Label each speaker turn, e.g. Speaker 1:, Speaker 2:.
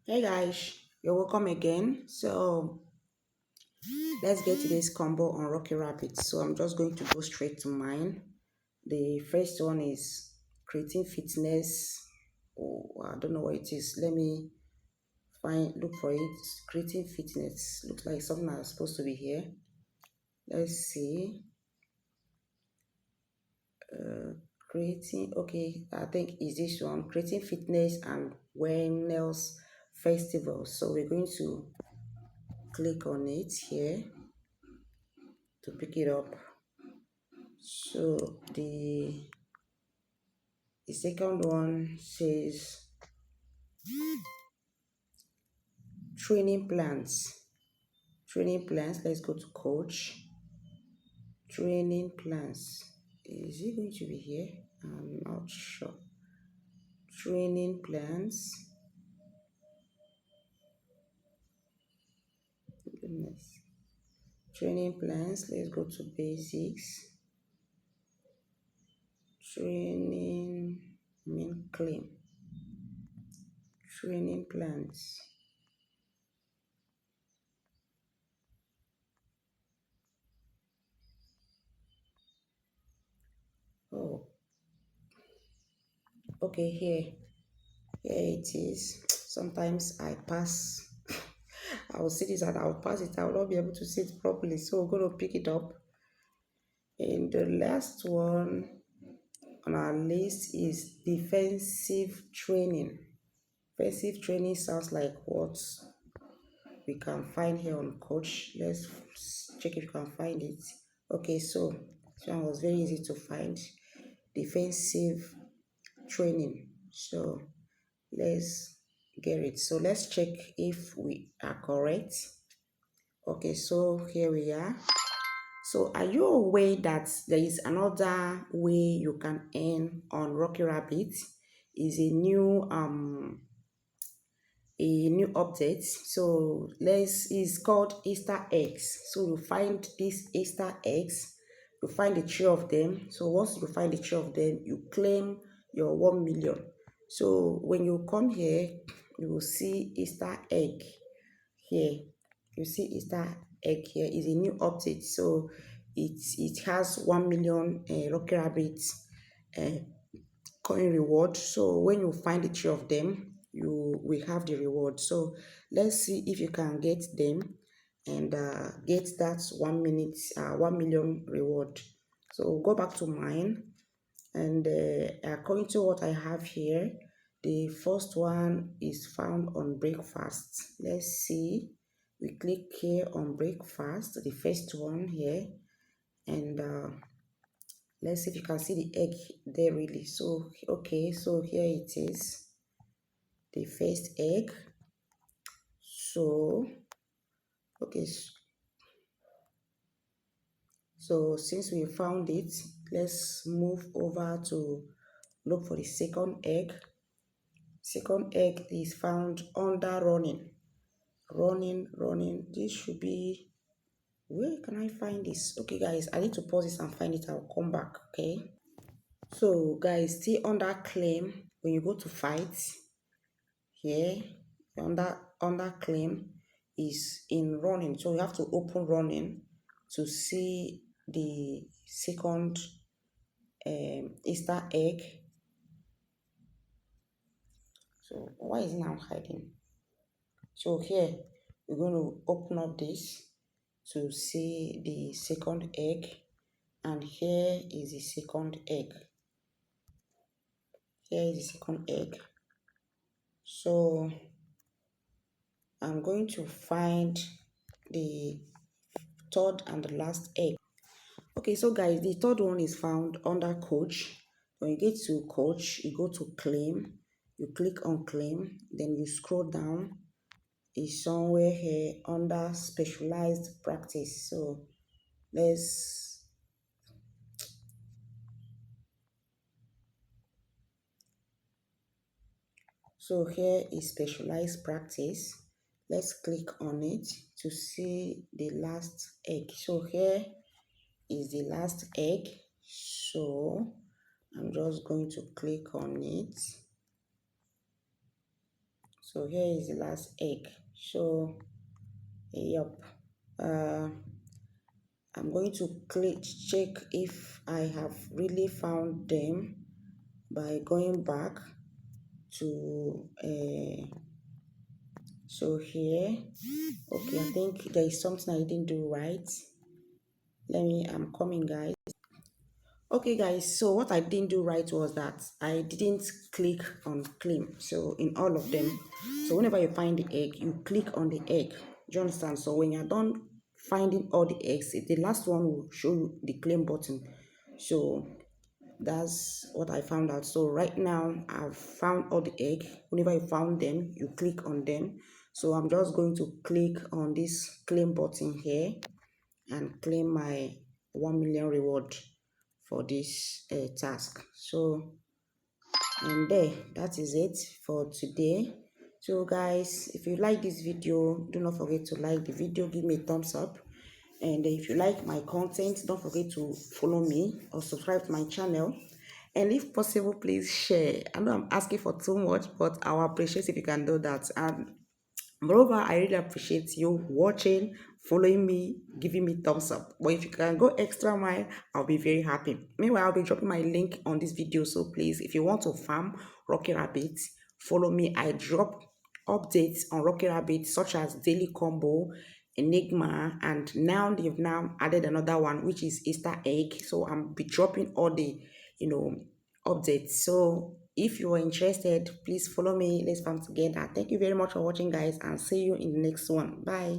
Speaker 1: Hey guys, you're welcome again. So let's get today's combo on Rocky Rapids. So I'm just going to go straight to mine. The first one is creating fitness. Oh, I don't know what it is. Let me look for it. Creating fitness looks like something that's supposed to be here. Let's see. Creating. Okay, I think is this one. Creating fitness and wellness festival. So we're going to click on it here to pick it up. So the second one says training plans. Training plans. Let's go to coach. Training plans. Is it going to be here? I'm not sure. Training plans. Goodness. Training plans. Let's go to basics. Training. Claim. Training plans. Oh, okay. Here it is. Sometimes I pass. I will see this and I'll pass it. I will not be able to see it properly. So we're going to pick it up. And the last one on our list is defensive training. Defensive training sounds like what we can find here on Coach. Let's check if you can find it. Okay, so this one was very easy to find. Defensive training. So let's get it. So let's check if we are correct. Okay, so here we are. So are you aware that there is another way you can earn on Rocky Rabbit? Is a new update. So let's is called Easter eggs. So you find these Easter eggs, you find the three of them. So once you find the three of them, you claim your 1 million. So when you come here, you will see Easter egg here. You see Easter egg here is a new update. So it has 1 million Rocky Rabbits uh, coin reward. So when you find the three of them, you will have the reward. So let's see if you can get them and get that 1 million reward. So go back to mine, and according to what I have here, the first one is found on breakfast. Let's see. We click here on breakfast, the first one here, and let's see if you can see the egg there really. So okay, so here it is, the first egg. So okay, so since we found it, let's move over to look for the second egg. Second egg is found under running. This should be, where can I find this? Okay guys, I need to pause this and find it. I'll come back. Okay, so guys, still under claim. When you go to fight here, under claim is in running, so you have to open running to see the second Easter egg. So why is it now hiding? So here we're going to open up this to see the second egg, and here is the second egg. Here is the second egg. So I'm going to find the third and the last egg. Okay, so guys, the third one is found under coach. When you get to coach, you go to claim, you click on claim, then you scroll down. It's somewhere here under specialized practice. So let's so here is specialized practice. Let's click on it to see the last egg. So here is the last egg. So I'm just going to click on it So here is the last egg. So yep, uh I'm going to click check if I have really found them by going back to so here. Okay, I think there is something I didn't do right. I'm coming, guys. Okay, guys, so what I didn't do right was that I didn't click on claim. So in all of them, so whenever you find the egg, you click on the egg. Do you understand? So when you're done finding all the eggs, the last one will show you the claim button. So that's what I found out. So right now I've found all the egg. Whenever you found them, you click on them. So I'm just going to click on this claim button here and claim my 1 million reward for this task. So and there, that is it for today. So guys, if you like this video, do not forget to like the video, give me a thumbs up. And if you like my content, don't forget to follow me or subscribe to my channel. And if possible, please share. I know I'm asking for too much, but I'll appreciate if you can do that. And moreover, I really appreciate you watching, following me, giving me thumbs up. But if you can go extra mile, I'll be very happy. Meanwhile, I'll be dropping my link on this video. So please, if you want to farm Rocky Rabbit, follow me. I drop updates on Rocky Rabbit such as Daily Combo, Enigma, and now they've now added another one which is Easter egg. So I'm be dropping all the you know updates. So if you are interested, please follow me. Let's farm together. Thank you very much for watching, guys, and see you in the next one. Bye.